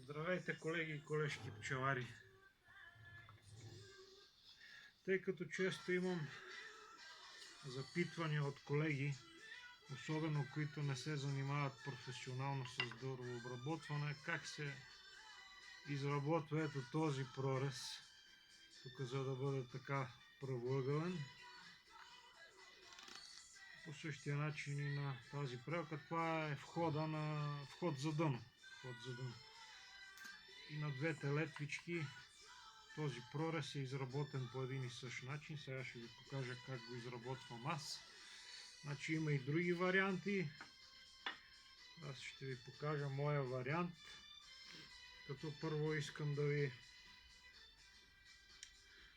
Здравейте, колеги и колежки пчелари! Тъй като често имам запитвания от колеги, особено които не се занимават професионално с дървообработване, как се изработва ето този прорез, тук за да бъде така правоъгълен. По същия начин и на тази прелка. Това е вход за дъно. И на двете летвички този прорез е изработен по един и същ начин. Сега ще ви покажа как го изработвам аз. Значи има и други варианти. Аз ще ви покажа моя вариант. Като първо искам да ви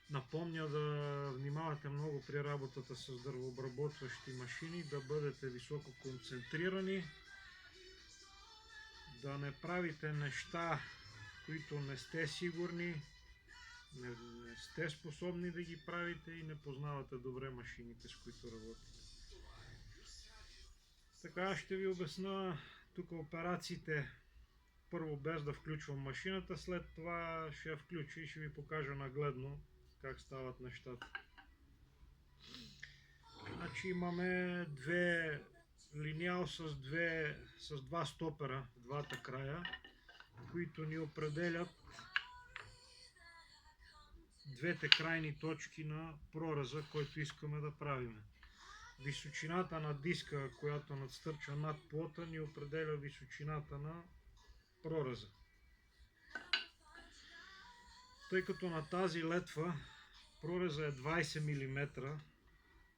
напомня да внимавате много при работата с дървообработващи машини, да бъдете високо концентрирани, да не правите неща, които не сте сигурни, не сте способни да ги правите и не познавате добре машините, с които работите. Така ще ви обясня тук операциите, първо без да включвам машината, след това ще я включа и ще ви покажа нагледно как стават нещата. Значи имаме линиал с два стопера в двата края, които ни определят двете крайни точки на прореза, който искаме да правим. Височината на диска, която надстърча над плота, ни определя височината на прореза. Тъй като на тази летва прореза е 20 мм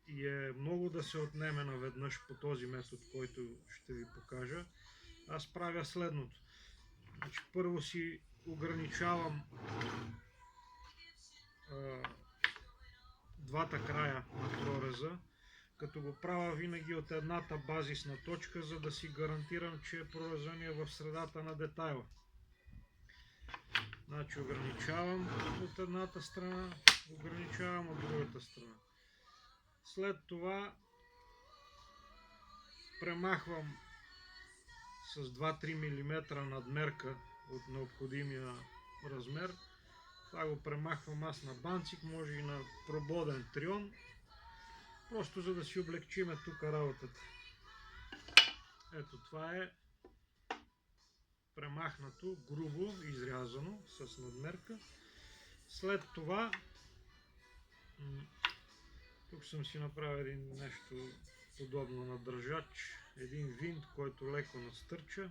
и е много да се отнеме наведнъж по този метод, който ще ви покажа, аз правя следното. Значи, първо си ограничавам двата края на прореза, като го правя винаги от едната базисна точка, за да си гарантирам, че прорезът ни е в средата на детайла. Значи ограничавам от едната страна, ограничавам от другата страна. След това премахвам с 2-3 мм надмерка от необходимия размер. Това го премахвам аз на банцик, може и на прободен трион, просто за да си облегчиме тук работата. Ето това е премахнато, грубо изрязано с надмерка. След това тук съм си направил един нещо подобно на държач, един винт, който леко настърча.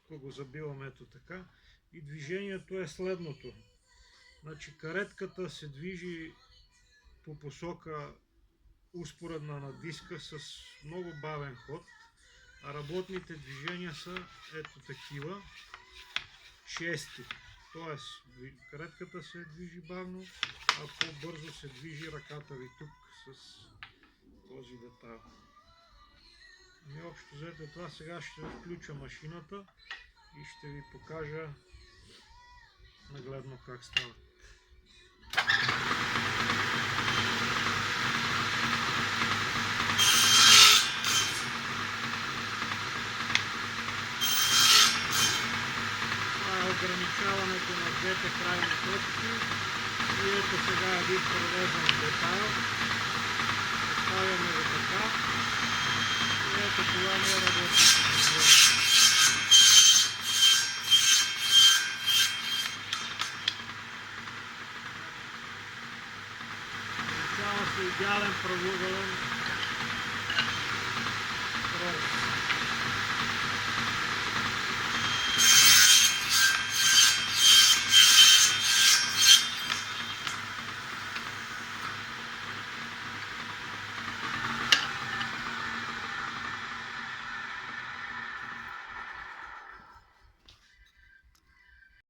Тук го забивам ето така. И движението е следното. Значи каретката се движи по посока успоредна на диска с много бавен ход, а работните движения са ето такива, чести. Тоест каретката се движи бавно, а по-бързо се движи ръката ви тук с този детайл. И общо взето това, сега ще включа машината и ще ви покажа нагледно как става. Ограничаването на двете крайни точки и ето сега един прорезан детайл. Оставяме го така и ето това не работи. Получава се идеален правоъгълен прорез.